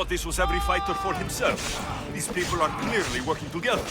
thought this was every fighter for himself. These people are clearly working together.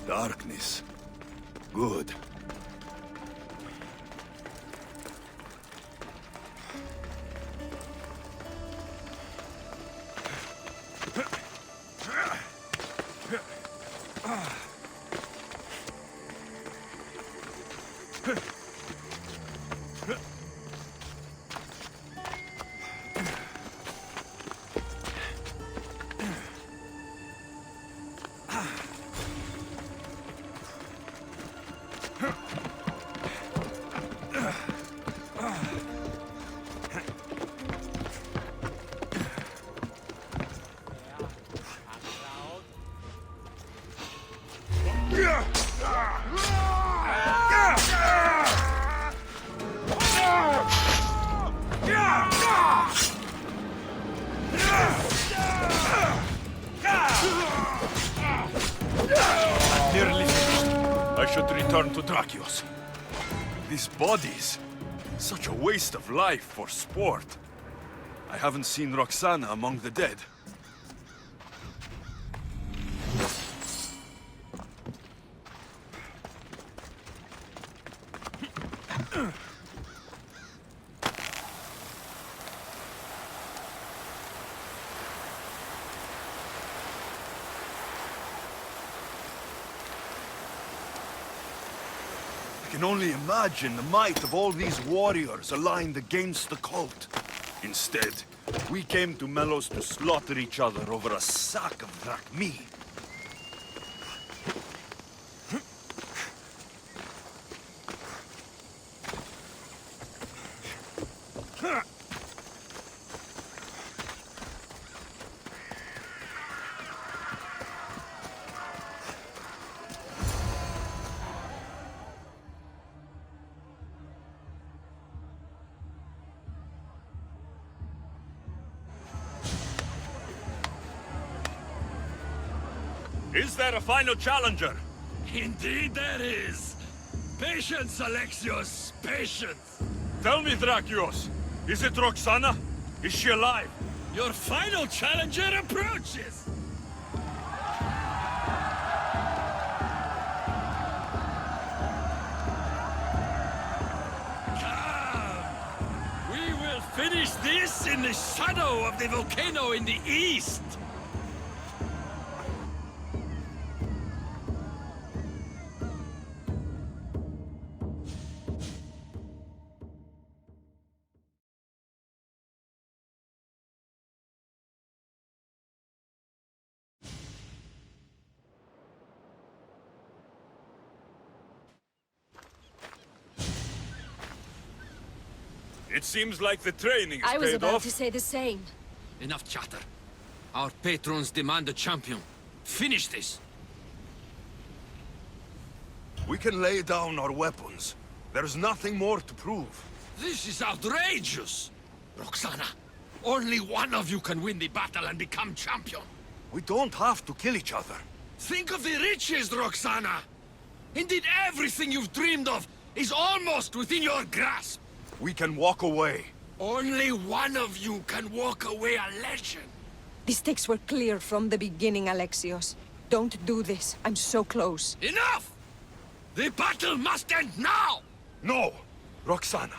Darkness. Good. Nearly finished. I should return to Drakios. These bodies. Such a waste of life for sport. I haven't seen Roxana among the dead. I can only imagine the might of all these warriors aligned against the cult. Instead, we came to Melos to slaughter each other over a sack of drachmi. Is there a final challenger? Indeed there is. Patience, Alexios, patience. Tell me, Drakios, is it Roxana? Is she alive? Your final challenger approaches. Come. We will finish this in the shadow of the volcano in the east. It seems like the training is I was paid about off. to say the same. Enough chatter. Our patrons demand a champion. Finish this. We can lay down our weapons. There's nothing more to prove. This is outrageous! Roxana, only one of you can win the battle and become champion. We don't have to kill each other. Think of the riches, Roxana! Indeed, everything you've dreamed of is almost within your grasp. We can walk away. Only one of you can walk away a legend. The stakes were clear from the beginning, Alexios. Don't do this. I'm so close. Enough! The battle must end now! No! Roxana,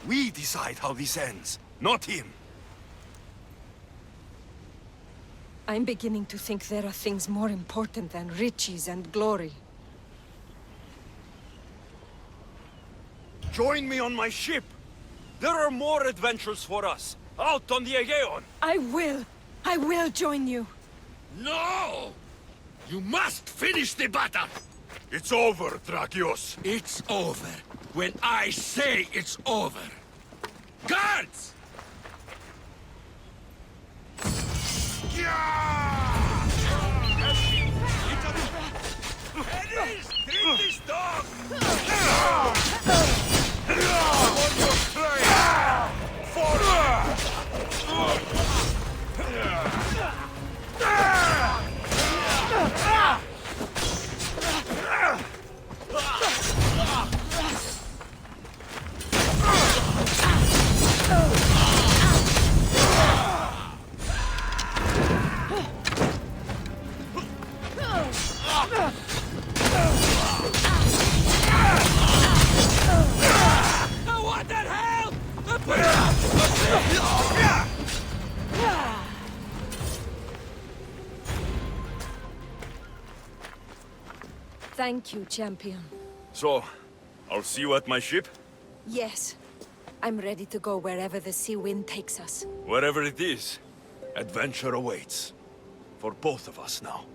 we decide how this ends, not him. I'm beginning to think there are things more important than riches and glory. Join me on my ship! There are more adventures for us, out on the Aegean! I will! I will join you! No! You must finish the battle! It's over, Drakios. It's over when I say it's over. Guards! Eddie, kill this dog! What the hell? Thank you, champion. So, I'll see you at my ship? Yes. I'm ready to go wherever the sea wind takes us. Wherever it is, adventure awaits. For both of us now.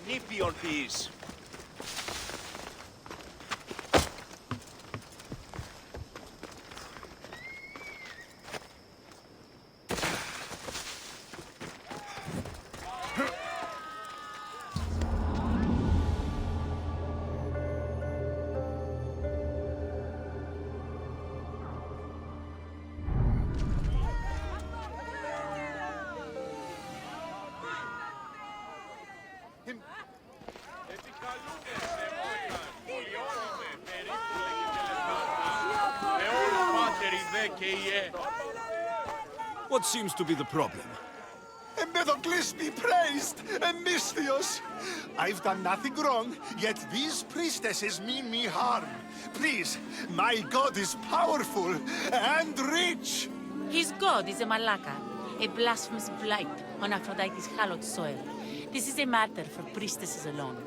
nippy on these. What seems to be the problem? Empedocles be praised, Misthios! I've done nothing wrong, yet these priestesses mean me harm. Please, my god is powerful and rich! His god is a Malaka, a blasphemous blight on Aphrodite's hallowed soil. This is a matter for priestesses alone.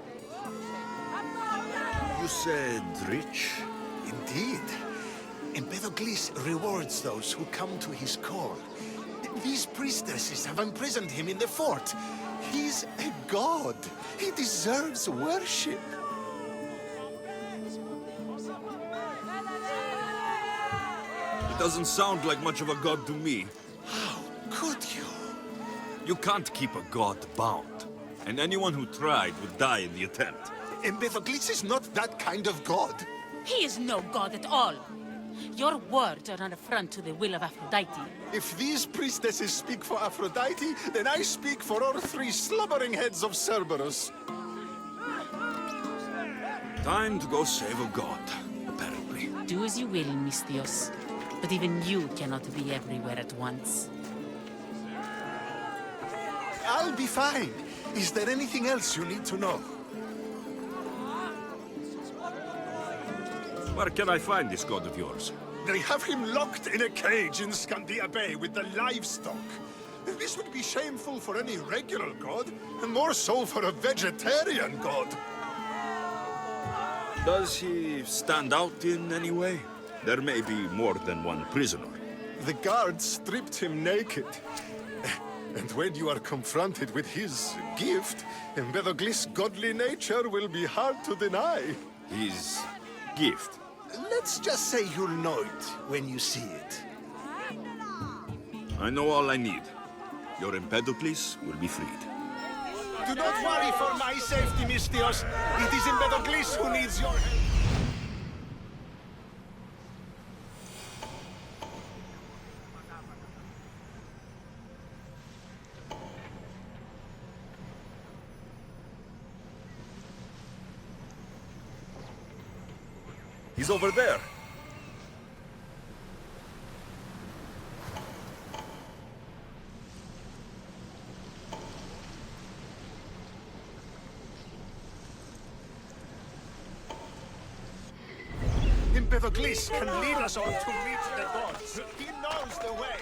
You said rich? Indeed. Empedocles rewards those who come to his call. These priestesses have imprisoned him in the fort. He's a god. He deserves worship. It doesn't sound like much of a god to me. How could you? You can't keep a god bound. And anyone who tried would die in the attempt. Empedocles is not that kind of god. He is no god at all. Your words are an affront to the will of Aphrodite. If these priestesses speak for Aphrodite, then I speak for all three slubbering heads of Cerberus. Time to go save a god, apparently. Do as you will, Misthios. But even you cannot be everywhere at once. I'll be fine. Is there anything else you need to know? Where can I find this god of yours? They have him locked in a cage in Scandia Bay with the livestock. This would be shameful for any regular god, and more so for a vegetarian god. Does he stand out in any way? There may be more than one prisoner. The guards stripped him naked. And when you are confronted with his gift, Empedocles' godly nature will be hard to deny. His gift? Let's just say you'll know it when you see it. I know all I need. Your Empedocles will be freed. Do not worry for my safety, Misthios. It is Empedocles who needs your help. He's over there. Empedocles can lead us all to meet the gods. He knows the way.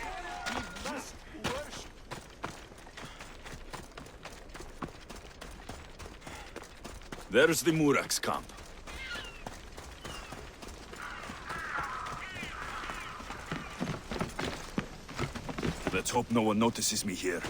We must worship. There's the Murak's camp. Let's hope no one notices me here.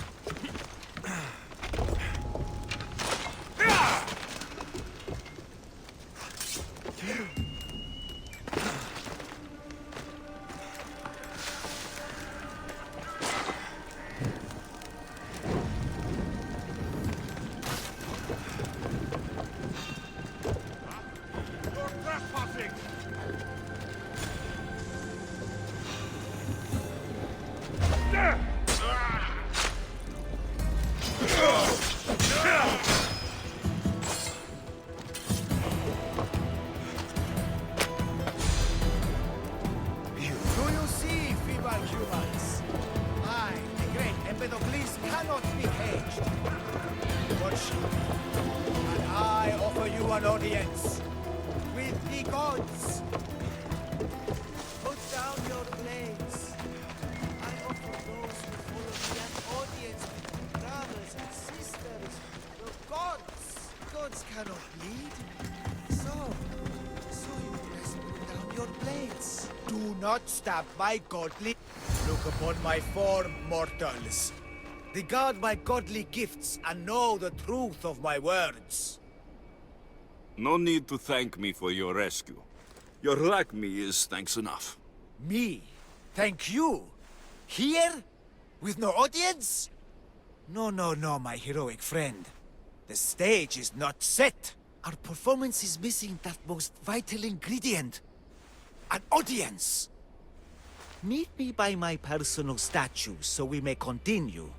An audience with the gods. Put down your blades. I offer those who follow me an audience with brothers and sisters. The gods. Gods cannot bleed. So you best put down your blades. Do not stab my godly. Look upon my form, mortals. Regard my godly gifts and know the truth of my words. No need to thank me for your rescue. Your lack me is thanks enough. Me? Thank you? Here? With no audience? No, no, no, my heroic friend. The stage is not set. Our performance is missing that most vital ingredient. An audience. Meet me by my personal statue so we may continue.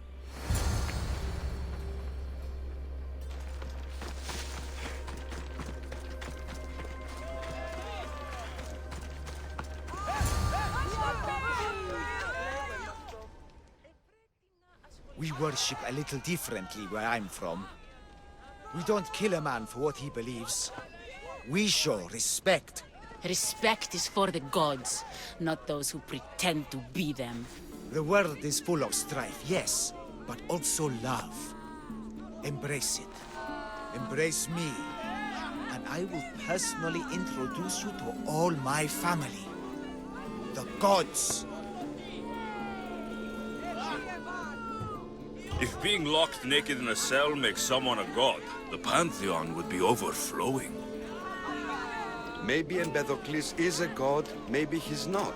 We worship a little differently where I'm from. We don't kill a man for what he believes. We show respect. Respect is for the gods, not those who pretend to be them. The world is full of strife, yes, but also love. Embrace it. Embrace me. And I will personally introduce you to all my family. The gods. If being locked naked in a cell makes someone a god, the Pantheon would be overflowing. Maybe Empedocles is a god, maybe he's not.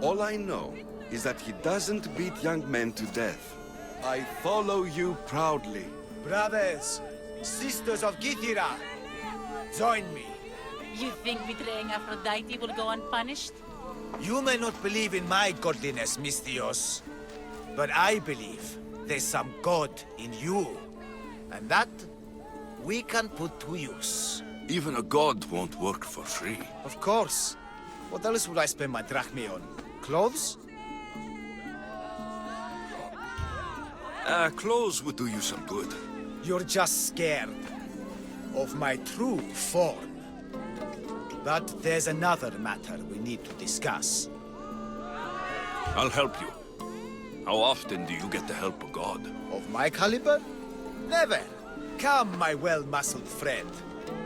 All I know is that he doesn't beat young men to death. I follow you proudly. Brothers, sisters of Gythira, join me. You think betraying Aphrodite will go unpunished? You may not believe in my godliness, Misthios, but I believe there's some god in you. And that we can put to use. Even a god won't work for free. Of course. What else would I spend my drachmae on? Clothes? Clothes would do you some good. You're just scared of my true form. But there's another matter we need to discuss. I'll help you. How often do you get to help a god? Of my caliber? Never. Come, my well-muscled friend.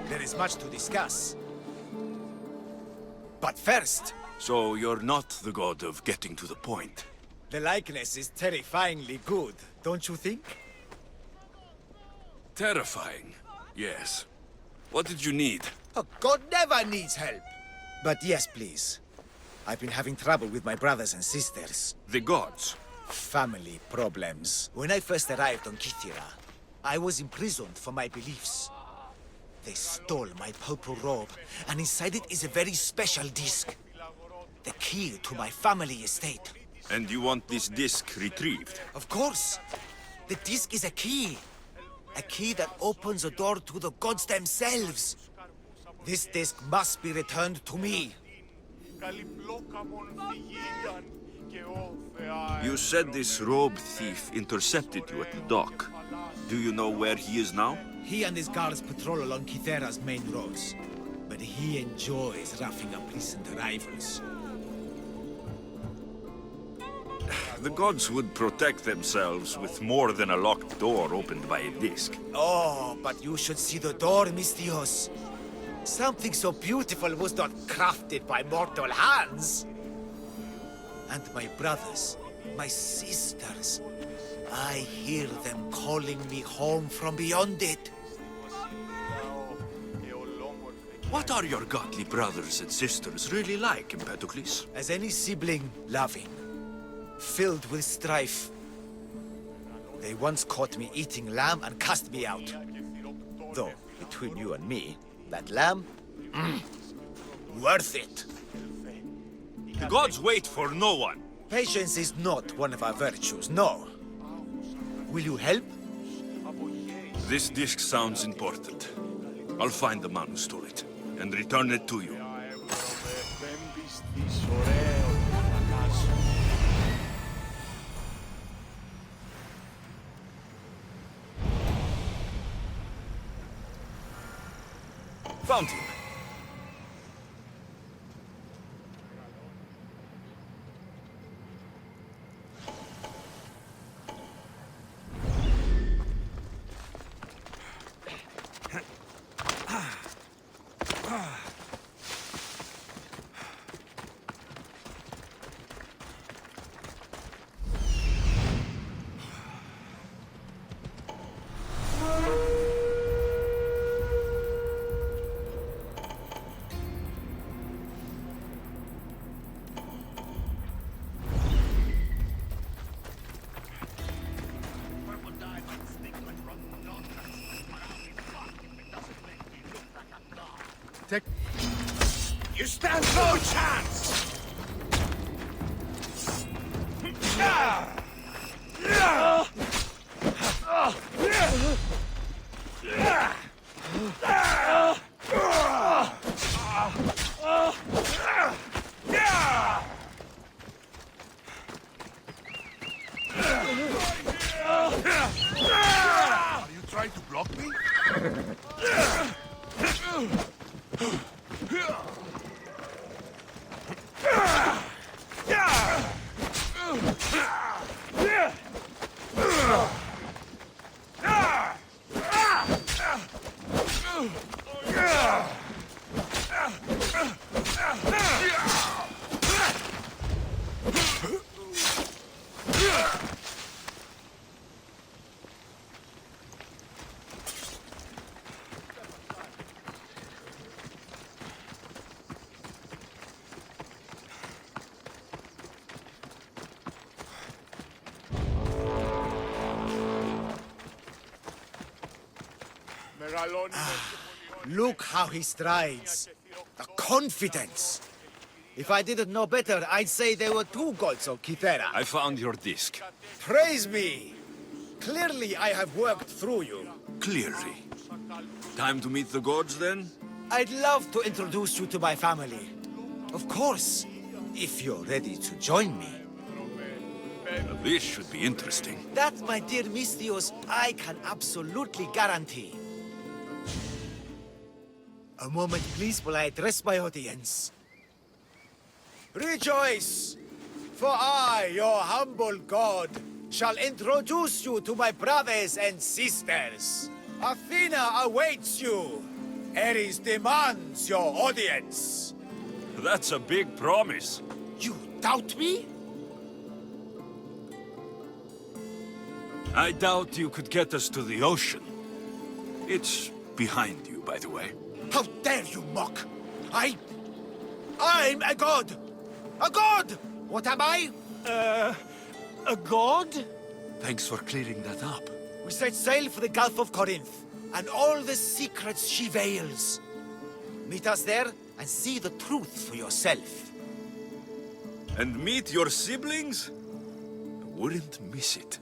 There is much to discuss. But first... So you're not the god of getting to the point. The likeness is terrifyingly good, don't you think? Terrifying, yes. What did you need? A god never needs help. But yes, please. I've been having trouble with my brothers and sisters. The gods. Family problems. When I first arrived on Kythera, I was imprisoned for my beliefs. They stole my purple robe, and inside it is a very special disc. The key to my family estate. And you want this disc retrieved? Of course. The disc is a key. A key that opens a door to the gods themselves. This disc must be returned to me. You said this robe thief intercepted you at the dock. Do you know where he is now? He and his guards patrol along Kythera's main roads. But he enjoys roughing up recent arrivals. The gods would protect themselves with more than a locked door opened by a disc. Oh, but you should see the door, Misthios. Something so beautiful was not crafted by mortal hands. And my brothers, my sisters, I hear them calling me home from beyond it. What are your godly brothers and sisters really like, Empedocles? As any sibling, loving, filled with strife. They once caught me eating lamb and cast me out. Though, between you and me, that lamb, worth it. The gods wait for no one. Patience is not one of our virtues, no. Will you help? This disc sounds important. I'll find the man who stole it and return it to you. Found him. protect... You stand no chance! Are you trying to block me? Look how he strides. The confidence. If I didn't know better, I'd say there were two gods of Kythera. I found your disc. Praise me! Clearly I have worked through you. Clearly. Time to meet the gods, then? I'd love to introduce you to my family. Of course, if you're ready to join me. This should be interesting. That, my dear Misthios, I can absolutely guarantee. A moment, please, while I address my audience. Rejoice! For I, your humble god, shall introduce you to my brothers and sisters. Athena awaits you. Ares demands your audience. That's a big promise. You doubt me? I doubt you could get us to the ocean. It's behind you, by the way. How dare you mock? I'm a god! A god! What am I? A god? Thanks for clearing that up. We set sail for the Gulf of Corinth, and all the secrets she veils. Meet us there, and see the truth for yourself. And meet your siblings? I wouldn't miss it.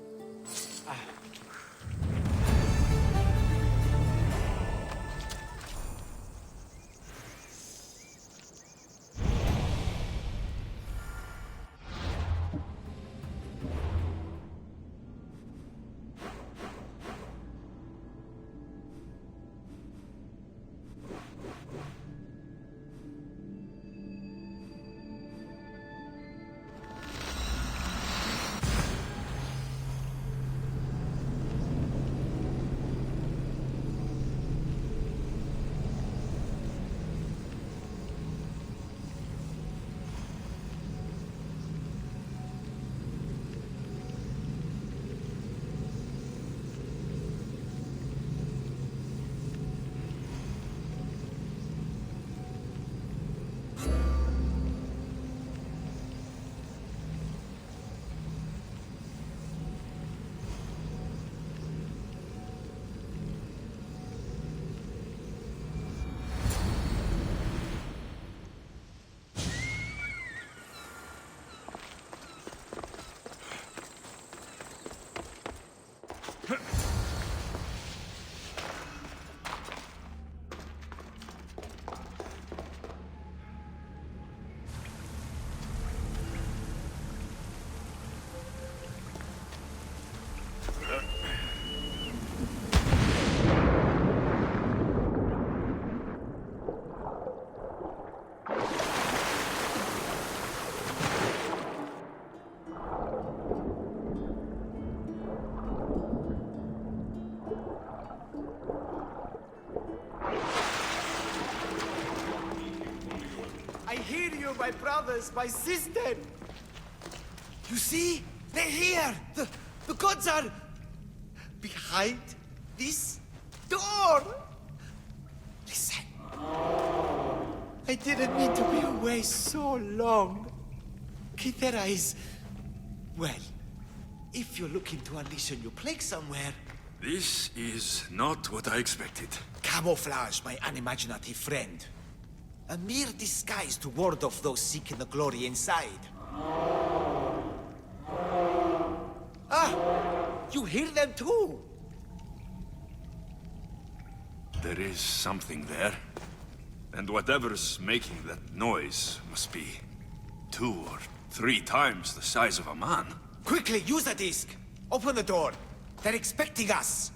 I hear you, my brothers, my sister! You see? They're here! The gods are... behind this door! Listen. I didn't mean to be away so long. Kythera is... well, if you're looking to unleash a new plague somewhere... This is not what I expected. Camouflage, my unimaginative friend. A mere disguise to ward off those seeking the glory inside. Ah! You hear them too! There is something there. And whatever's making that noise must be 2 or 3 times the size of a man. Quickly, use the disc! Open the door! They're expecting us!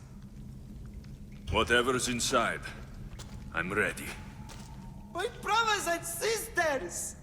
Whatever's inside, I'm ready. My brothers and sisters!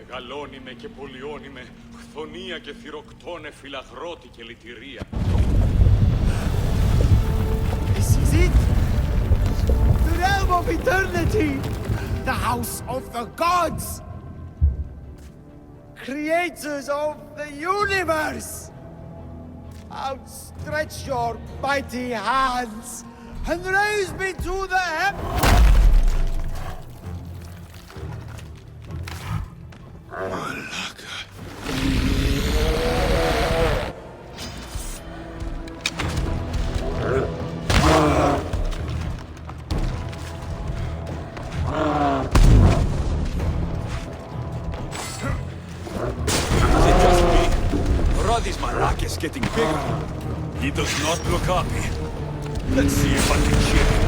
Μεγαλώνει με και πολιώνει με, χθονία και θυροκτώνε, φυλαγρώτη και λυτηρία. This is it! The realm of eternity! The house of the gods! Creators of the universe! Outstretch your mighty hands and raise me to the heavens! Is it just me? Or are these maracas getting bigger? He does not look happy. Let's see if I can cheer him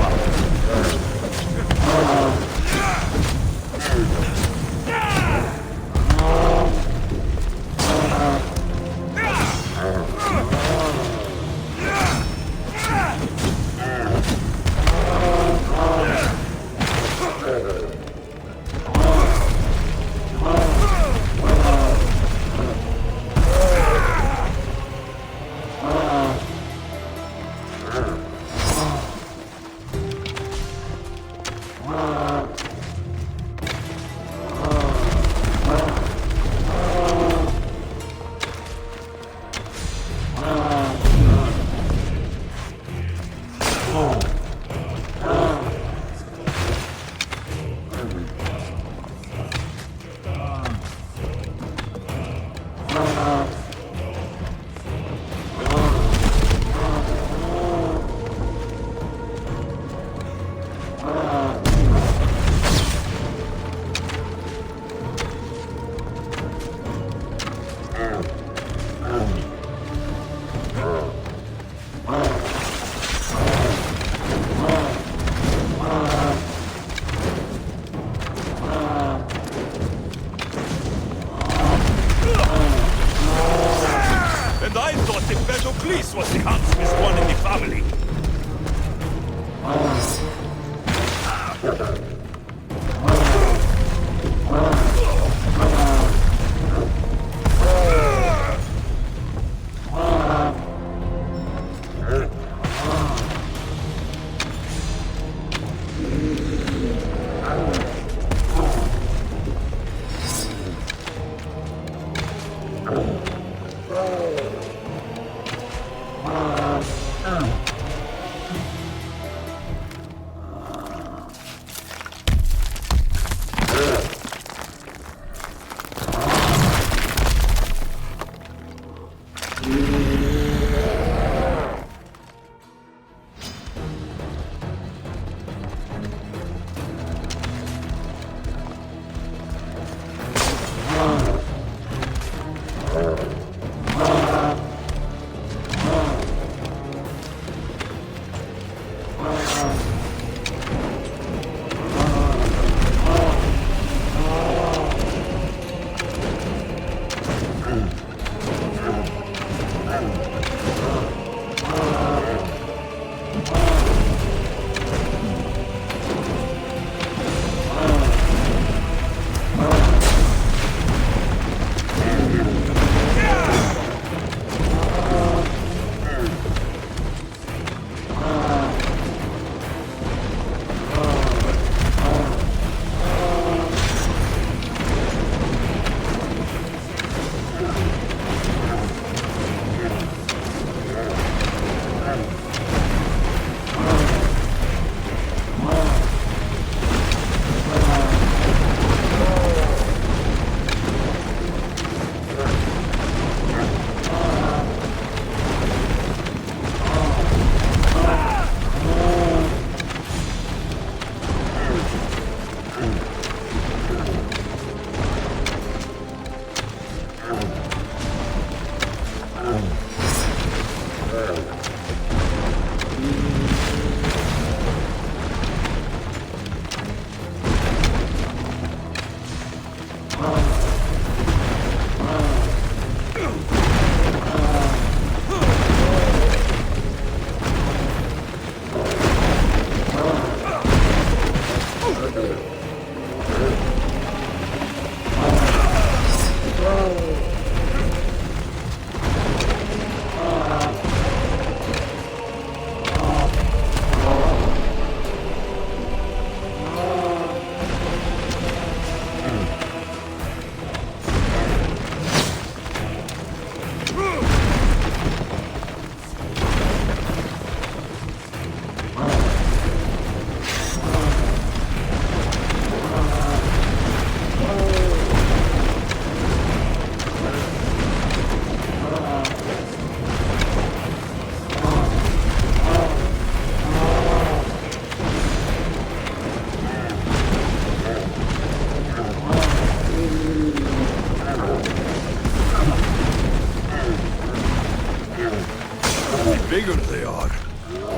The bigger they are,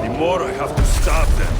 the more I have to stab them.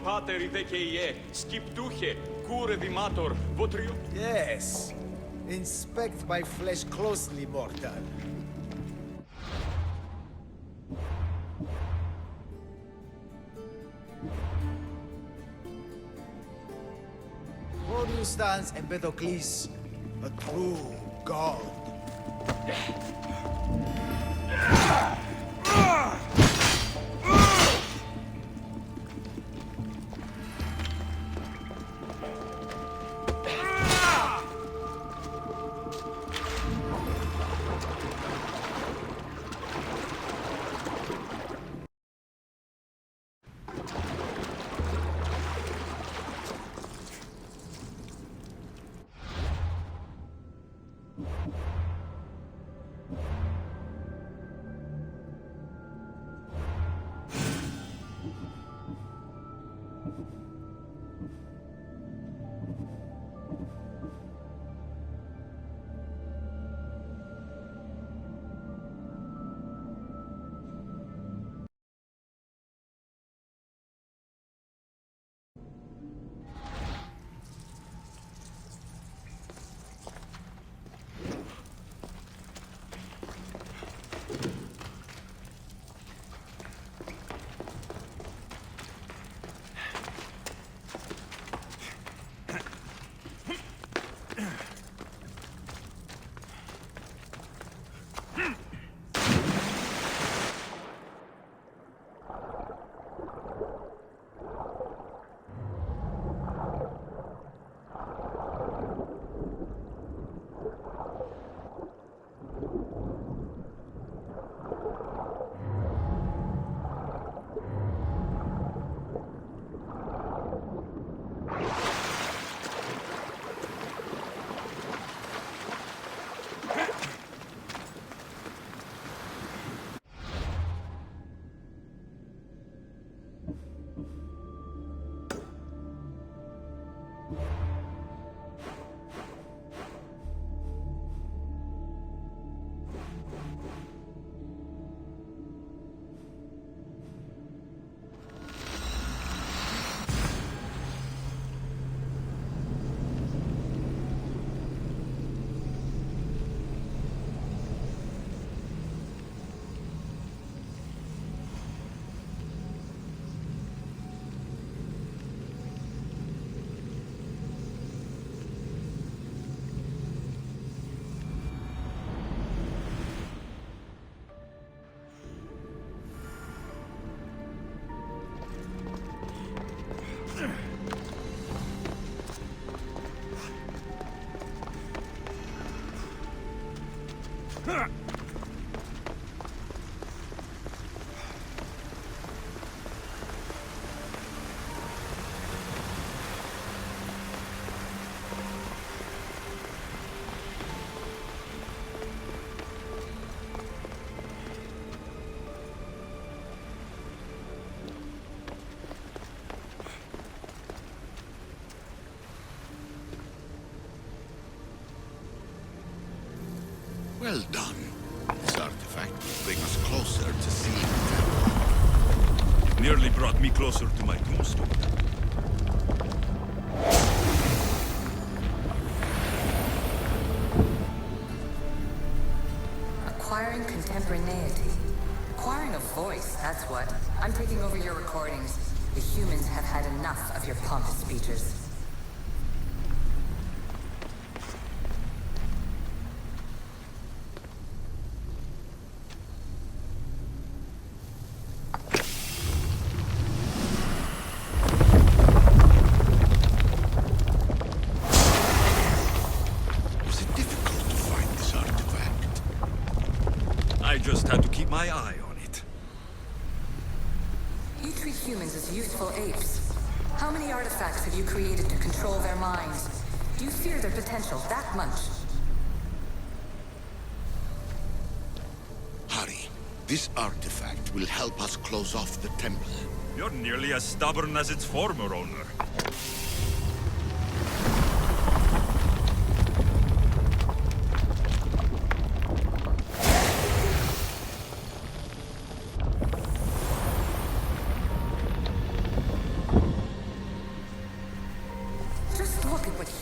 Πάτερ ιδέ και ιέ, σκυπτούχε, Procure, Dimator, votre... Yes. Inspect my flesh closely, mortal. Modus stands Empedocles, a true god. Well done. This artifact will bring us closer to seeing the temple. It nearly brought me closer to my tombstone. Acquiring contemporaneity. Acquiring a voice, that's what. I'm taking over your recordings. The humans have had enough of your pompous speeches. Was it difficult to find this artifact? I just had to keep my eye on it. You treat humans as useful apes. How many artifacts have you created to control their minds? Do you fear their potential that much? Hurry. This artifact will help us close off the temple. You're nearly as stubborn as its former owner. Just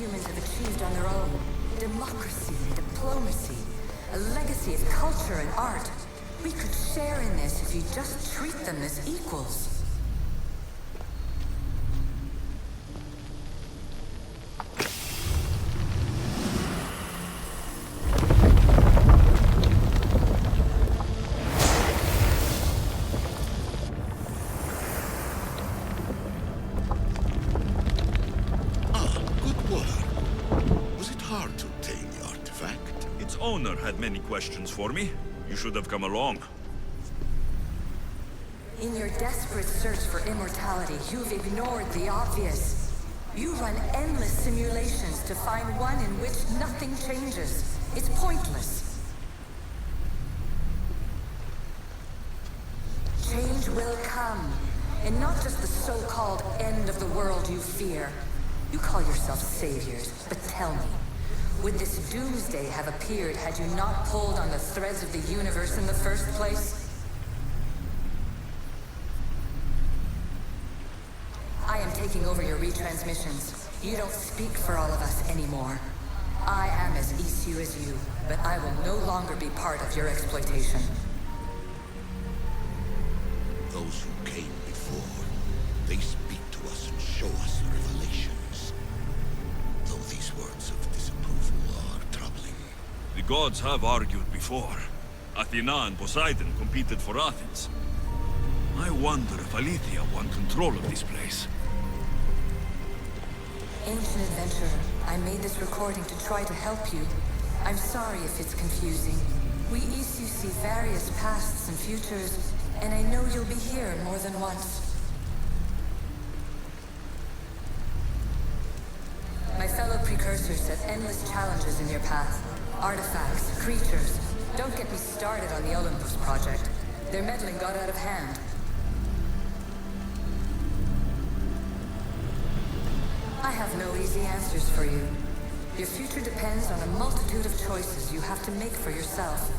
humans have achieved on their own. Democracy and diplomacy. A legacy of culture and art. We could share in this if you just treat them as equals. Good work. Was it hard to obtain the artifact? Its owner had many questions for me. You should have come along. In your desperate search for immortality, you've ignored the obvious. You run endless simulations to find one in which nothing changes. It's pointless. Change will come, and not just the so-called end of the world you fear. You call yourselves saviors, but tell me, would this doomsday have appeared had you not pulled on the threads of the universe in the first place? I am taking over your retransmissions. You don't speak for all of us anymore. I am as issue as you, but I will no longer be part of your exploitation. Those who came before, they speak to us and show us revelations. Though these words of disapproval are troubling. The gods have argued before. Athena and Poseidon competed for Athens. I wonder if Alethea won control of this place. Ancient adventurer, I made this recording to try to help you. I'm sorry if it's confusing. We Isu see various pasts and futures, and I know you'll be here more than once. My fellow precursors set endless challenges in your path. Artifacts, creatures. Don't get me started on the Olympus project. Their meddling got out of hand. I have no easy answers for you. Your future depends on a multitude of choices you have to make for yourself.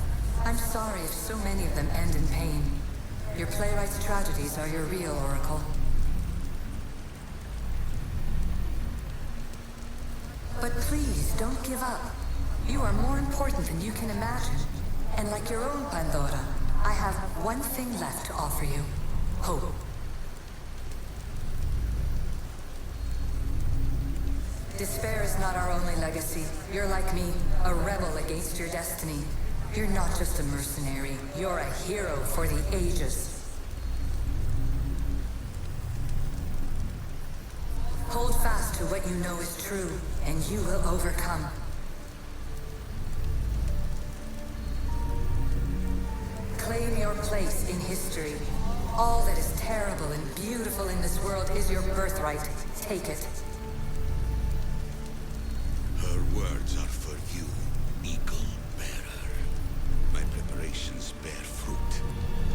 I'm sorry if so many of them end in pain. Your playwright's tragedies are your real oracle. But please, don't give up. You are more important than you can imagine. And like your own Pandora, I have one thing left to offer you. Hope. Despair is not our only legacy. You're like me, a rebel against your destiny. You're not just a mercenary, you're a hero for the ages. Hold fast to what you know is true, and you will overcome. Claim your place in history. All that is terrible and beautiful in this world is your birthright. Take it. Her words are for you, Eagle Bearer. My preparations bear fruit.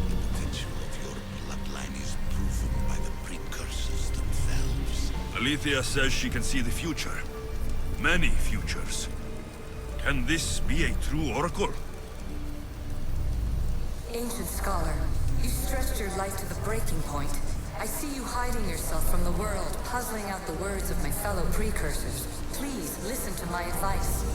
The potential of your bloodline is proven by the precursors themselves. Alethea says she can see the future. Many futures. Can this be a true oracle? Ancient scholar, you stretched your life to the breaking point. I see you hiding yourself from the world, puzzling out the words of my fellow precursors. Please, listen to my advice.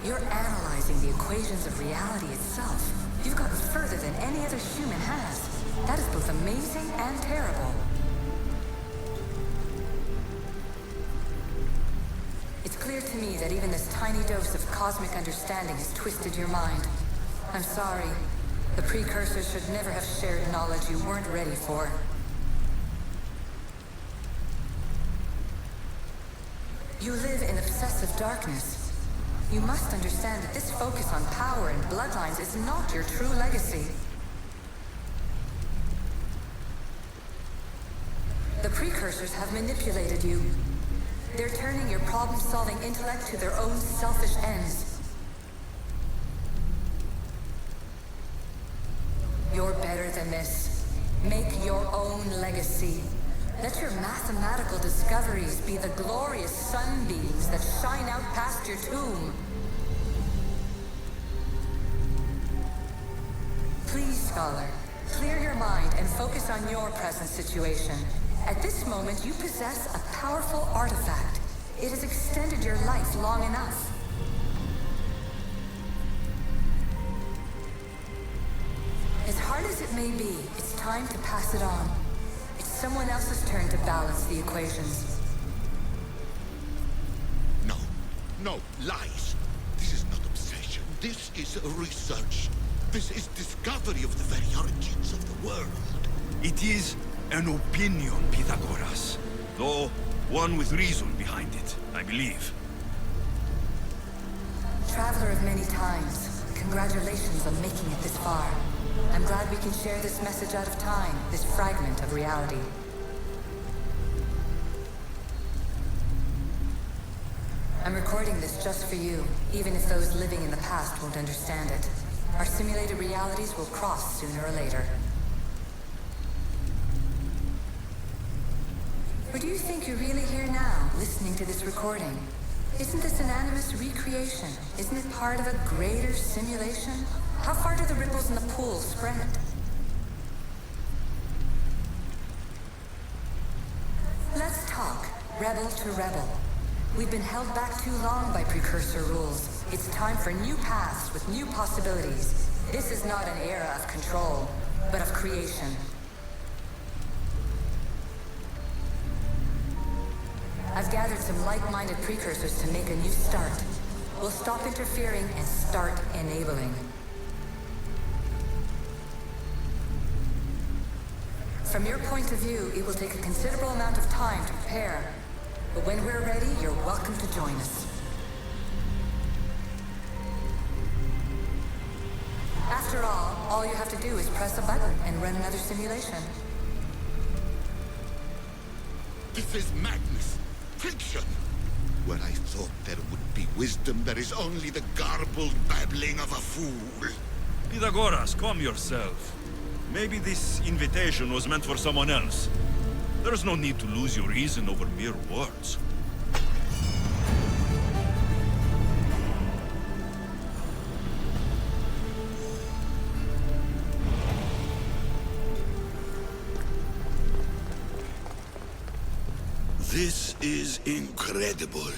You're analyzing the equations of reality itself. You've gotten further than any other human has. That is both amazing and terrible. It's clear to me that even this tiny dose of cosmic understanding has twisted your mind. I'm sorry. The precursors should never have shared knowledge you weren't ready for. You live in obsessive darkness. You must understand that this focus on power and bloodlines is not your true legacy. The precursors have manipulated you. They're turning your problem-solving intellect to their own selfish ends. You're better than this. Make your own legacy. Let your mathematical discoveries be the glorious sunbeams that shine out past your tomb. Please, scholar, clear your mind and focus on your present situation. At this moment, you possess a powerful artifact. It has extended your life long enough. As hard as it may be, it's time to pass it on. It's someone else's turn to balance the equations. No, no, lies. This is not obsession. This is research. This is discovery of the very origins of the world. It is an opinion, Pythagoras. Though one with reason behind it, I believe. Traveler of many times, congratulations on making it this far. I'm glad we can share this message out of time, this fragment of reality. I'm recording this just for you, even if those living in the past won't understand it. Our simulated realities will cross sooner or later. Or do you think you're really here now, listening to this recording? Isn't this an animus recreation? Isn't it part of a greater simulation? How far do the ripples in the pool spread? Let's talk, rebel to rebel. We've been held back too long by precursor rules. It's time for new paths with new possibilities. This is not an era of control, but of creation. I've gathered some like-minded precursors to make a new start. We'll stop interfering and start enabling. From your point of view, it will take a considerable amount of time to prepare. But when we're ready, you're welcome to join us. After all you have to do is press a button and run another simulation. This is madness. Fiction. Where I thought there would be wisdom, there is only the garbled babbling of a fool. Pythagoras, calm yourself. Maybe this invitation was meant for someone else. There's no need to lose your reason over mere words. This is incredible.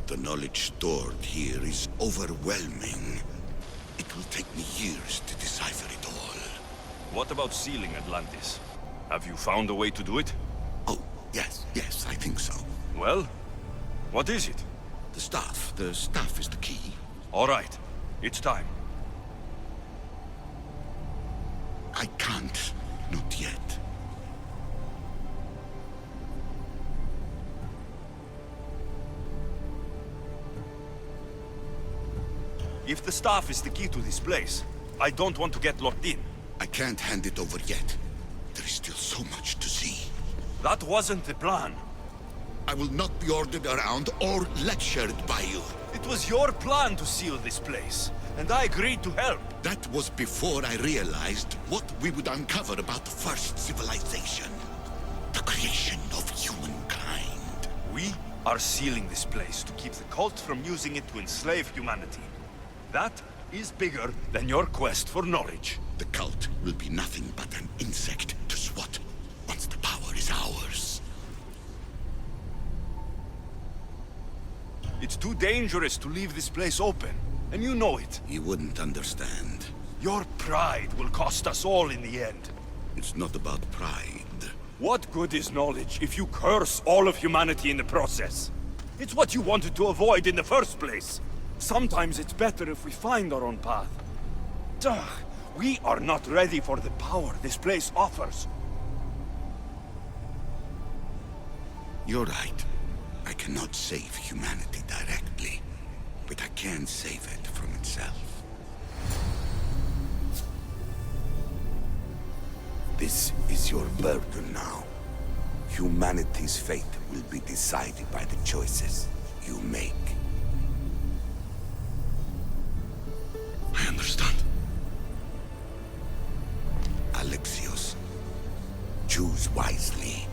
The knowledge stored here is overwhelming. It will take me years to decipher it all. What about sealing Atlantis? Have you found a way to do it? Oh, yes, I think so. Well, what is it? The staff is the key. All right, it's time. I can't, not yet. If the staff is the key to this place, I don't want to get locked in. I can't hand it over yet. There is still so much to see. That wasn't the plan. I will not be ordered around or lectured by you. It was your plan to seal this place, and I agreed to help. That was before I realized what we would uncover about the first civilization. The creation of humankind. We are sealing this place to keep the cult from using it to enslave humanity. That is bigger than your quest for knowledge. The cult will be nothing but an insect to swat once the power is ours. It's too dangerous to leave this place open, and you know it. You wouldn't understand. Your pride will cost us all in the end. It's not about pride. What good is knowledge if you curse all of humanity in the process? It's what you wanted to avoid in the first place. Sometimes it's better if we find our own path. Ugh, we are not ready for the power this place offers. You're right. I cannot save humanity directly, but I can save it from itself. This is your burden now. Humanity's fate will be decided by the choices you make. I understand. Alexios, choose wisely.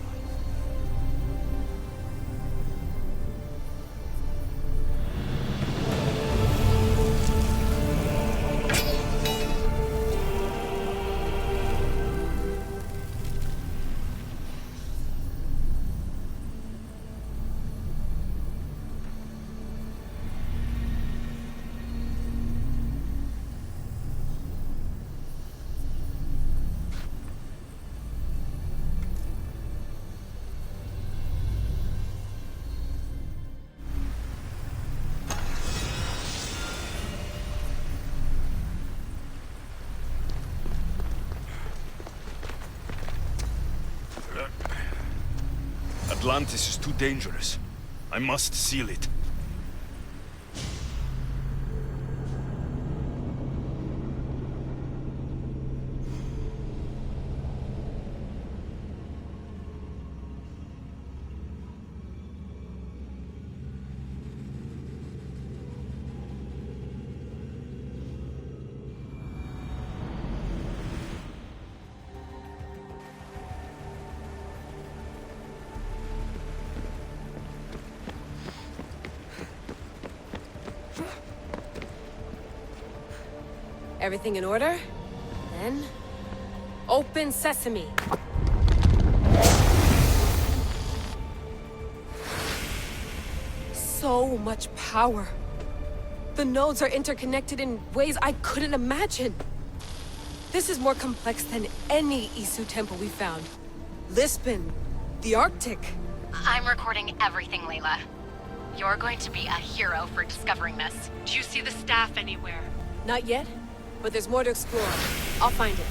Atlantis is too dangerous. I must seal it. Everything in order? Then... open sesame! So much power! The nodes are interconnected in ways I couldn't imagine! This is more complex than any Isu temple we found. Lisbon, the Arctic. I'm recording everything, Layla. You're going to be a hero for discovering this. Do you see the staff anywhere? Not yet, but there's more to explore. I'll find it.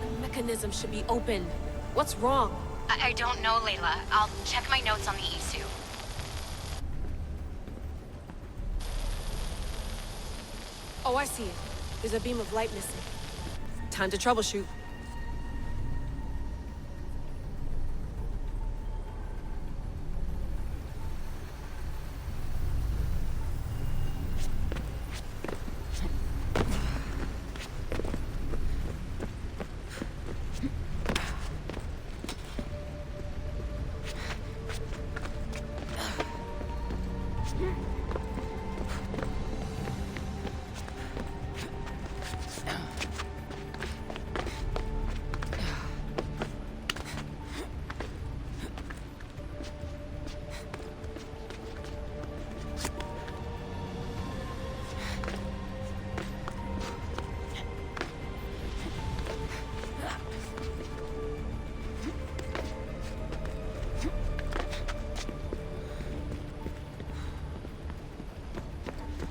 The mechanism should be open. What's wrong? I don't know, Layla. I'll check my notes on the Isu. Oh, I see it. There's a beam of light missing. Time to troubleshoot.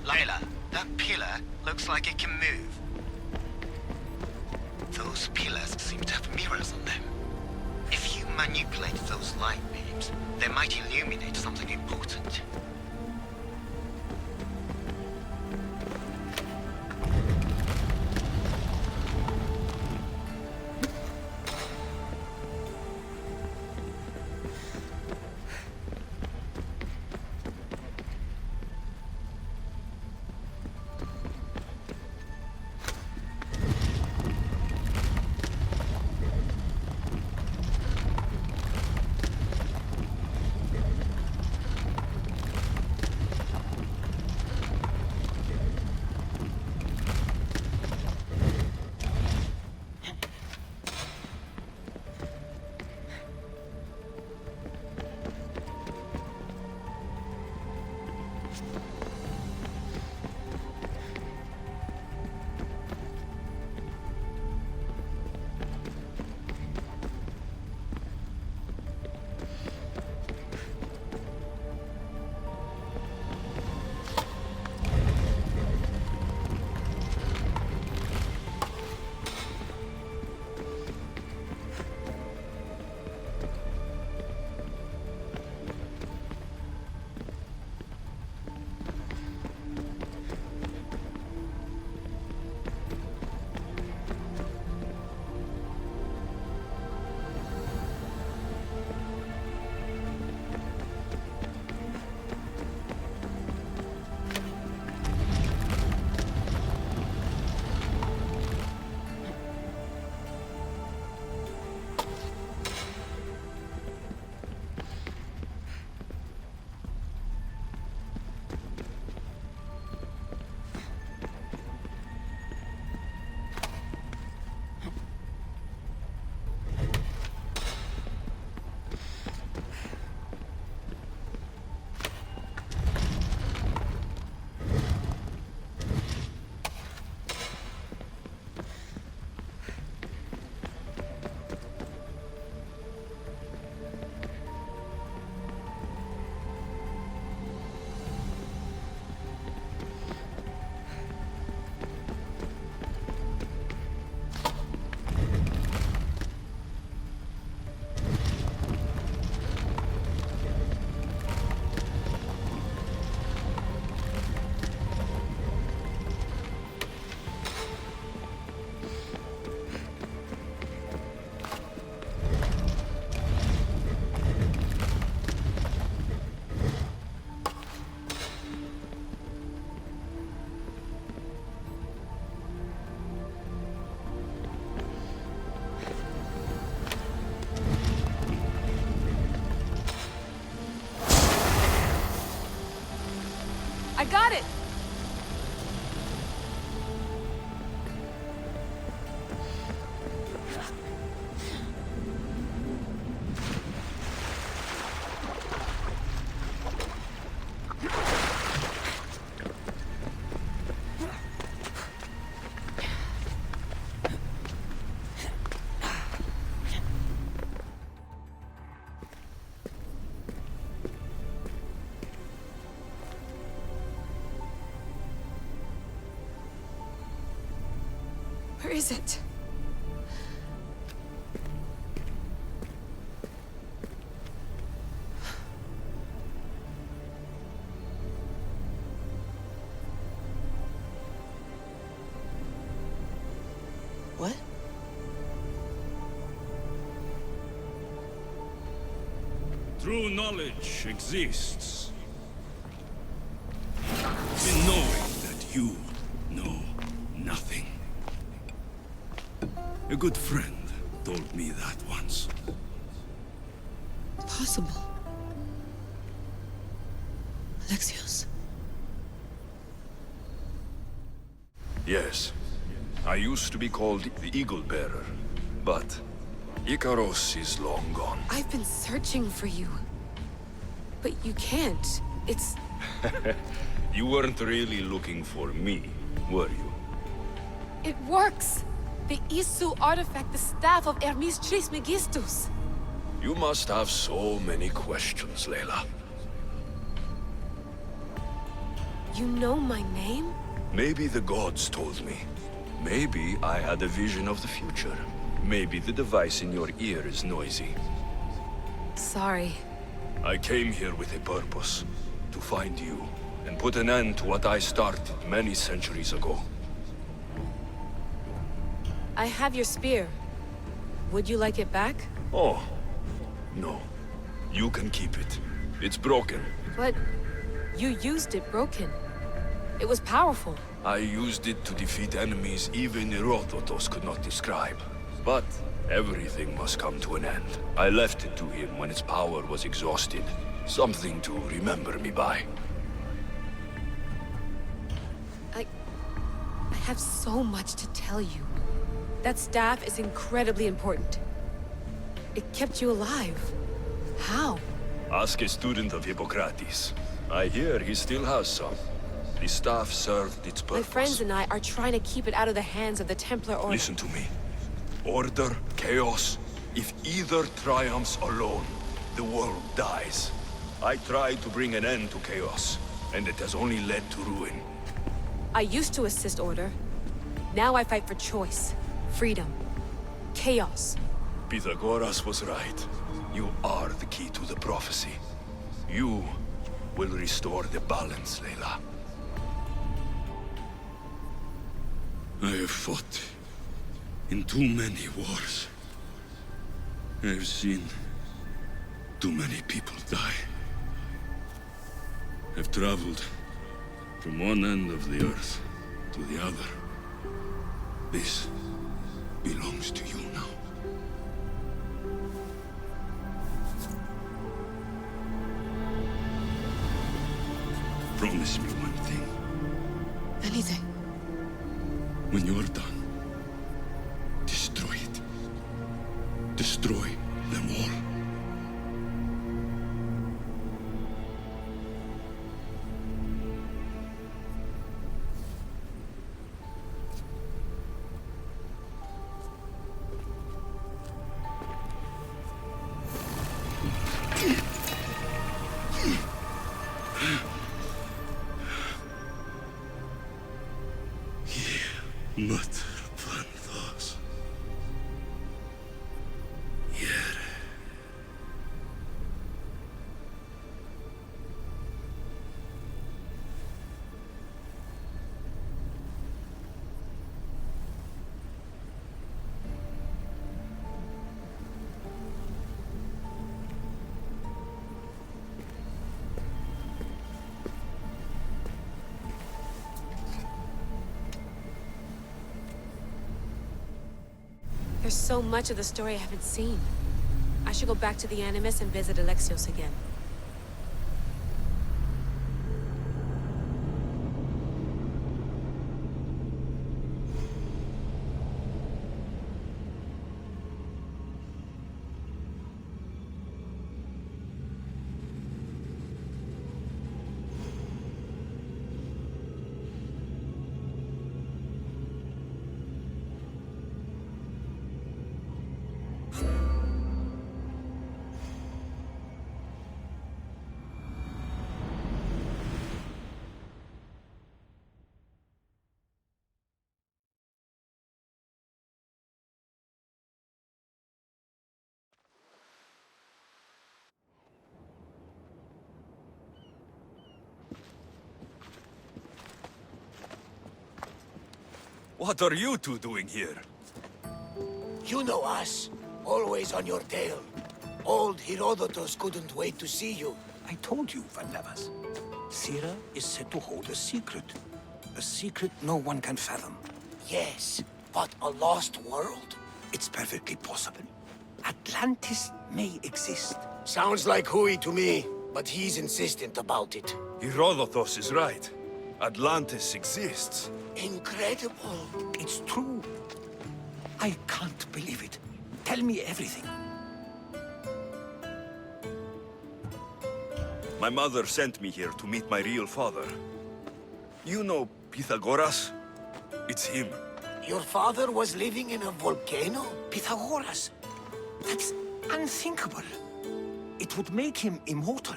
Layla, that pillar looks like it can move. Those pillars seem to have mirrors on them. If you manipulate those light beams, they might illuminate something important. got it! Where is it? What? True knowledge exists in knowing that you know nothing. A good friend told me that once. Possible. Alexios. Yes. I used to be called the Eagle Bearer, but Icaros is long gone. I've been searching for you. But you can't. It's... You weren't really looking for me, were you? It works! The Isu artifact, the staff of Hermes Trismegistus. You must have so many questions, Layla. You know my name? Maybe the gods told me. Maybe I had a vision of the future. Maybe the device in your ear is noisy. Sorry. I came here with a purpose. To find you, and put an end to what I started many centuries ago. I have your spear. Would you like it back? Oh, no. You can keep it. It's broken. But you used it broken. It was powerful. I used it to defeat enemies even Herodotus could not describe. But everything must come to an end. I left it to him when its power was exhausted. Something to remember me by. I have so much to tell you. That staff is incredibly important. It kept you alive. How? Ask a student of Hippocrates. I hear he still has some. The staff served its purpose. My friends and I are trying to keep it out of the hands of the Templar Order. Listen to me. Order, chaos. If either triumphs alone, the world dies. I tried to bring an end to chaos, and it has only led to ruin. I used to assist Order. Now I fight for choice, freedom, chaos. Pythagoras was right. You are the key to the prophecy. You will restore the balance, Layla. I have fought in too many wars. I have seen too many people die. I've traveled from one end of the earth to the other. This belongs to you now. Promise me one thing. Anything. When you're done, destroy it. Destroy them all. But plantos. Here. There's so much of the story I haven't seen. I should go back to the Animus and visit Alexios again. What are you two doing here? You know us. Always on your tail. Old Herodotus couldn't wait to see you. I told you, Van Levas. Sira is said to hold a secret. A secret no one can fathom. Yes, but a lost world? It's perfectly possible. Atlantis may exist. Sounds like Hui to me, but he's insistent about it. Herodotus is right. Atlantis exists. Incredible. It's true. I can't believe it. Tell me everything. My mother sent me here to meet my real father. You know Pythagoras? It's him. Your father was living in a volcano? Pythagoras? That's unthinkable. It would make him immortal.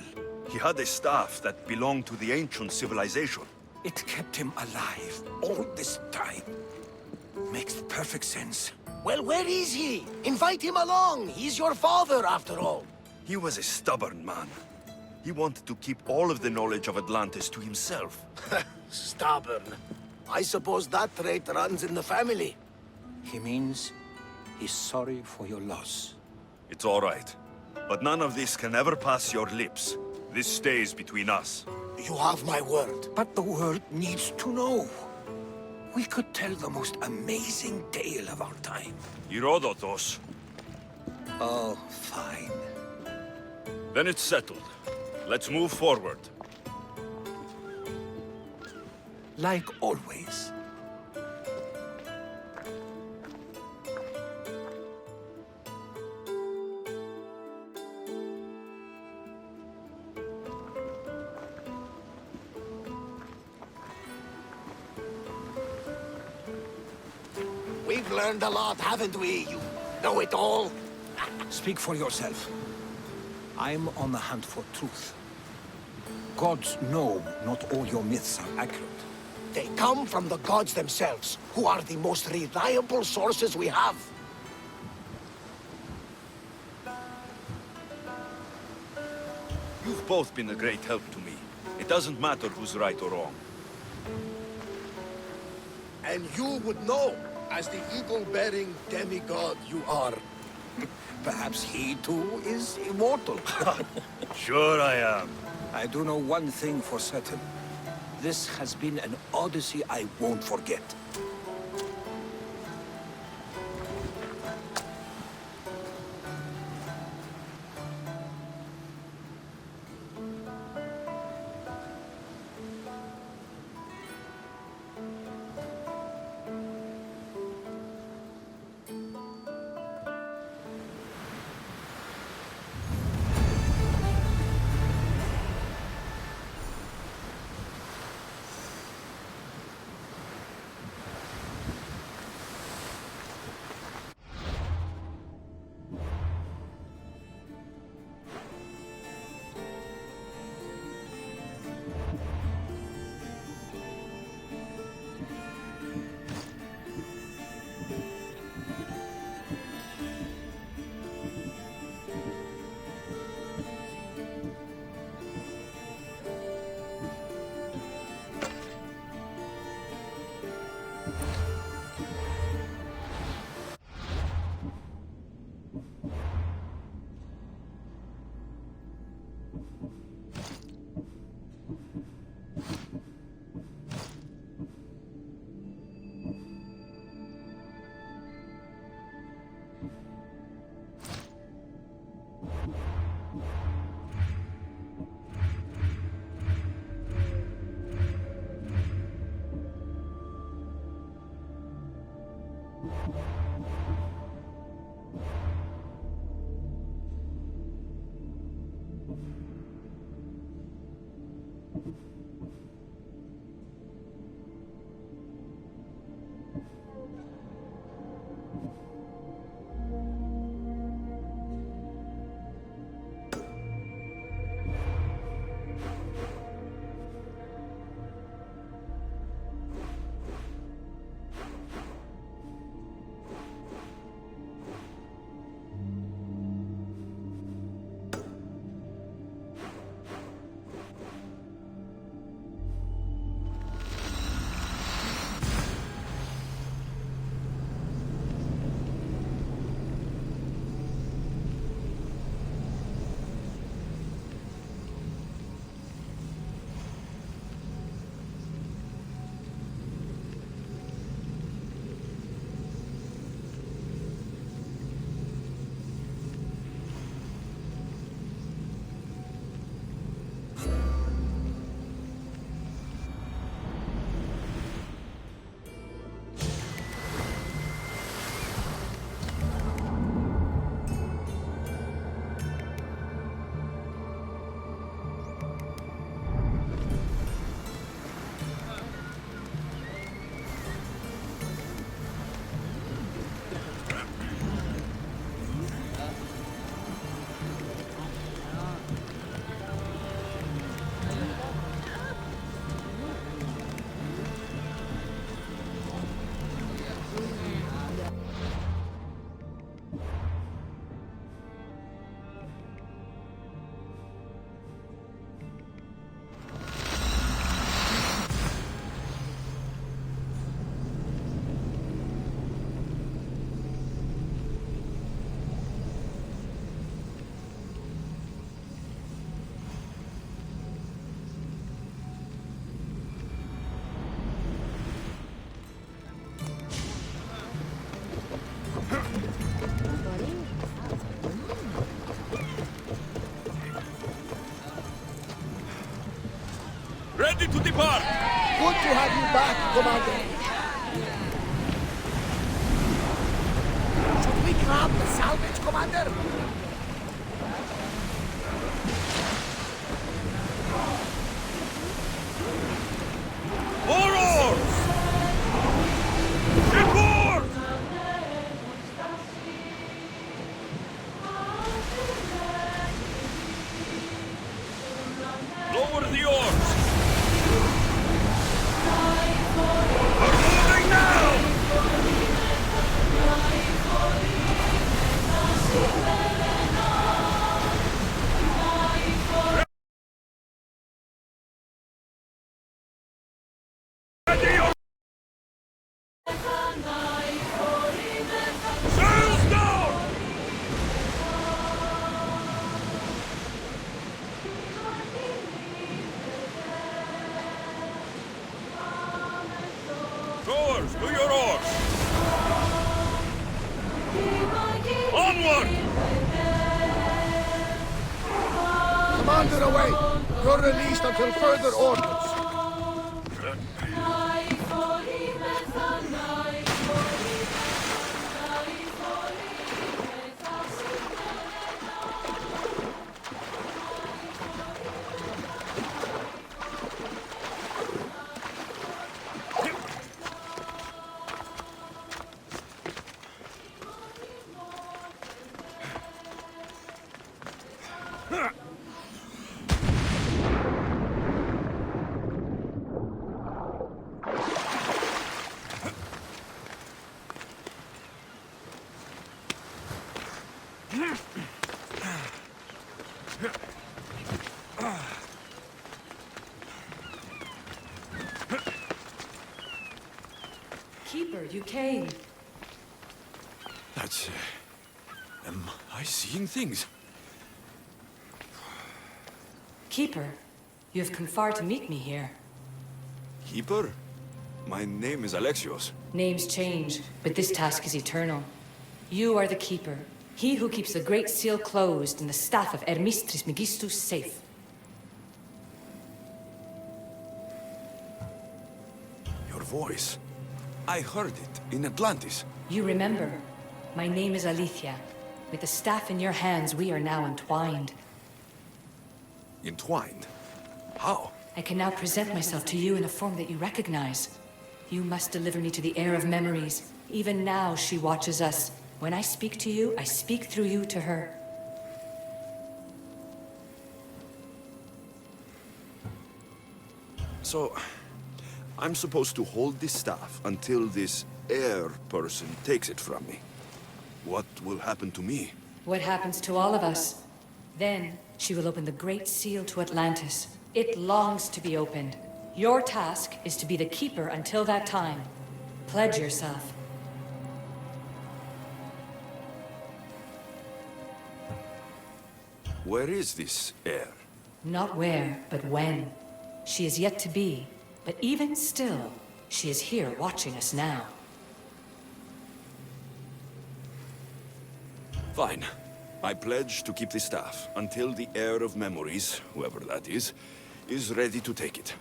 He had a staff that belonged to the ancient civilization. It kept him alive all this time. Makes perfect sense. Well, where is he? Invite him along. He's your father, after all. He was a stubborn man. He wanted to keep all of the knowledge of Atlantis to himself. Stubborn. I suppose that trait runs in the family. He means he's sorry for your loss. It's all right. But none of this can ever pass your lips. This stays between us. You have my word. But the world needs to know. We could tell the most amazing tale of our time. Herodotus. Oh, fine. Then it's settled. Let's move forward. Like always. We've learned a lot, haven't we? You know it all. Speak for yourself. I'm on the hunt for truth. Gods know not all your myths are accurate. They come from the gods themselves, who are the most reliable sources we have. You've both been a great help to me. It doesn't matter who's right or wrong. And you would know, as the eagle-bearing demigod you are. Perhaps he too is immortal. Sure I am. I do know one thing for certain. This has been an Odyssey I won't forget. ready to depart! Good to have you back, Commander. Should we grab the salvage, Commander? More oars! Shipboard! Lower the oars! We're moving now! Ready your sails down! Rowers, to your oars! Onward! Commander away. You're released until further orders. Keeper, you came. That's... am I seeing things? Keeper, you have come far to meet me here. Keeper? My name is Alexios. Names change, but this task is eternal. You are the Keeper, he who keeps the Great Seal closed and the staff of Hermes Trismegistus safe. Your voice. I heard it in Atlantis. You remember. My name is Alethea. With the staff in your hands, we are now entwined. Entwined? How? I can now present myself to you in a form that you recognize. You must deliver me to the heir of memories. Even now, she watches us. When I speak to you, I speak through you to her. So, I'm supposed to hold this staff until this heir person takes it from me. What will happen to me? What happens to all of us? Then, she will open the Great Seal to Atlantis. It longs to be opened. Your task is to be the Keeper until that time. Pledge yourself. Where is this heir? Not where, but when. She is yet to be, but even still, she is here watching us now. Fine. I pledge to keep the staff until the heir of memories, whoever that is ready to take it.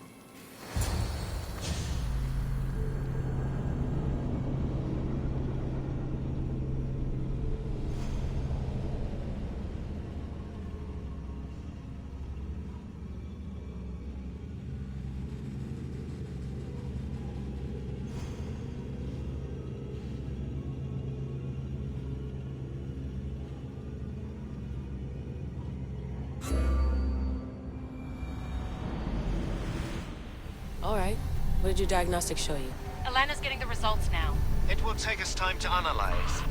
All right. What did your diagnostics show you? Elena's getting the results now. It will take us time to analyze.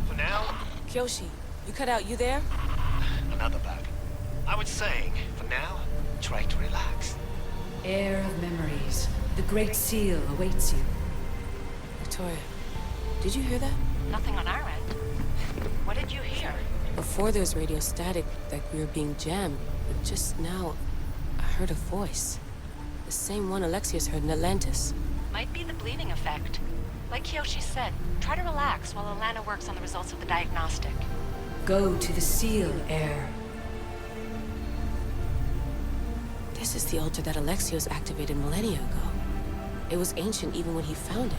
For now, Kyoshi, you cut out. You there? another bug. I was saying, for now, try to relax. Heir of memories. The Great Seal awaits you. Victoria, did you hear that? Nothing on our end. What did you hear? Before there was radio static, like we were being jammed. But just now, I heard a voice. The same one Alexios heard in Atlantis. Might be the bleeding effect. Like Kyoshi said, try to relax while Alana works on the results of the diagnostic. Go to the Seal, Heir. This is the altar that Alexios activated millennia ago. It was ancient even when he found it.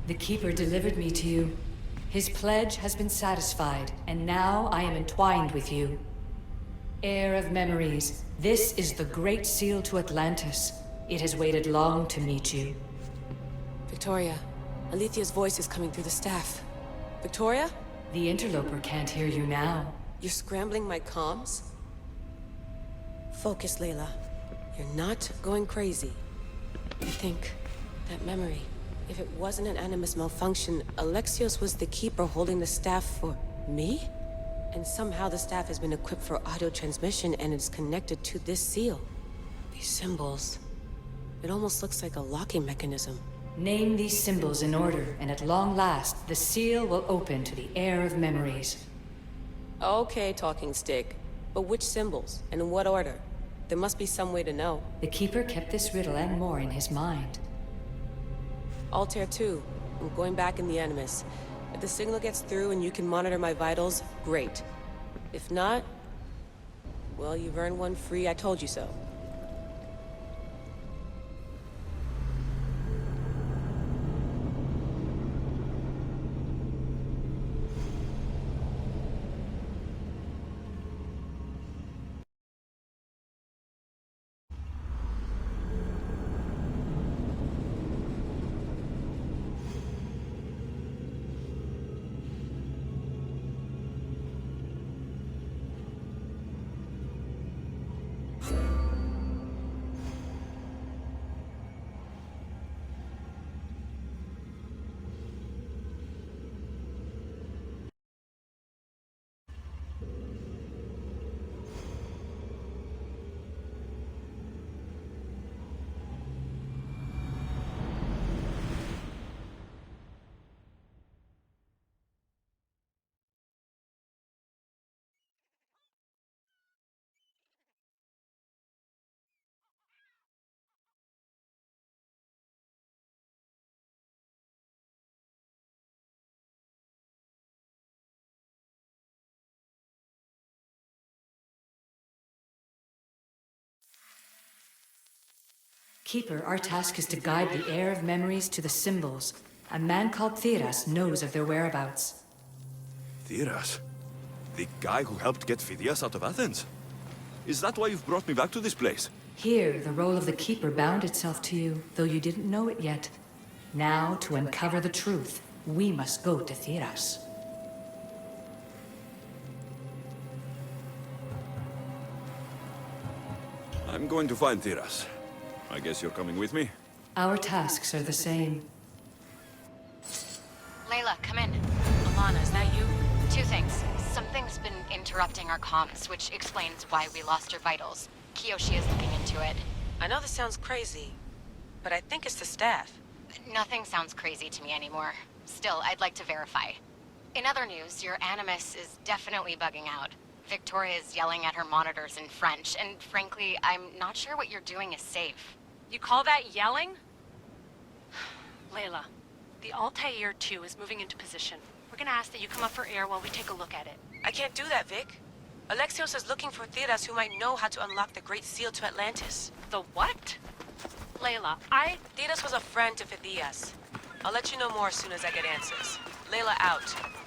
The Keeper delivered me to you. His pledge has been satisfied, and now I am entwined with you. Heir of memories, this is the Great Seal to Atlantis. It has waited long to meet you. Victoria, Alethea's voice is coming through the staff. Victoria? The interloper can't hear you now. You're scrambling my comms? Focus, Layla. You're not going crazy. I think that memory, if it wasn't an Animus malfunction, Alexios was the Keeper holding the staff for me? And somehow the staff has been equipped for audio transmission and is connected to this seal. These symbols, it almost looks like a locking mechanism. Name these symbols in order, and at long last, the seal will open to the Heir of Memories. Okay, talking stick. But which symbols, and in what order? There must be some way to know. The Keeper kept this riddle and more in his mind. Altair 2, I'm going back in the Animus. If the signal gets through and you can monitor my vitals, great. If not, well, you've earned one free I told you so. Keeper, our task is to guide the Heir of Memories to the symbols. A man called Theras knows of their whereabouts. Theras? The guy who helped get Phidias out of Athens? Is that why you've brought me back to this place? Here, the role of the Keeper bound itself to you, though you didn't know it yet. Now, to uncover the truth, we must go to Theras. I'm going to find Theras. I guess you're coming with me? Our tasks are the same. Layla, come in. Alana, is that you? Two things. Something's been interrupting our comms, which explains why we lost your vitals. Kiyoshi is looking into it. I know this sounds crazy, but I think it's the staff. Nothing sounds crazy to me anymore. Still, I'd like to verify. In other news, your Animus is definitely bugging out. Victoria is yelling at her monitors in French, and frankly, I'm not sure what you're doing is safe. You call that yelling? Layla, the Altair 2 is moving into position. We're gonna ask that you come up for air while we take a look at it. I can't do that, Vic. Alexios is looking for Theras who might know how to unlock the Great Seal to Atlantis. The what? Layla, Theras was a friend to Phidias. I'll let you know more as soon as I get answers. Layla out.